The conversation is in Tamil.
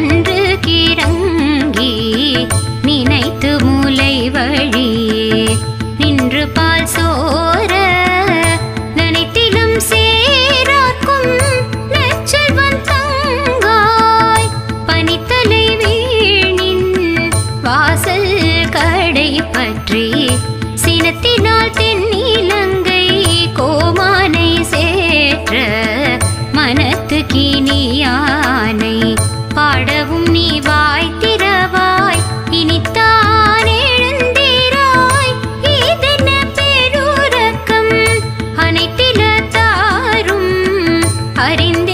கன்று கிறங்கி நினைத்து மூலை வழியே நின்று பால் சோர நனைத்திலும் சேராக்கும் நெச்சல்வன் தங்காய் பனித்தலை வீணின் வாசல் கடை பற்றி சினத்தினால் தென்னிலங்கை கோமானை சேற்ற மனத்து கினியானை பாடவும் நீ வாய் திறவாய் இனித்தான் எழுந்திராய் இதென்ன பெருரக்கம் அனைத்தில தாரும் அறிந்த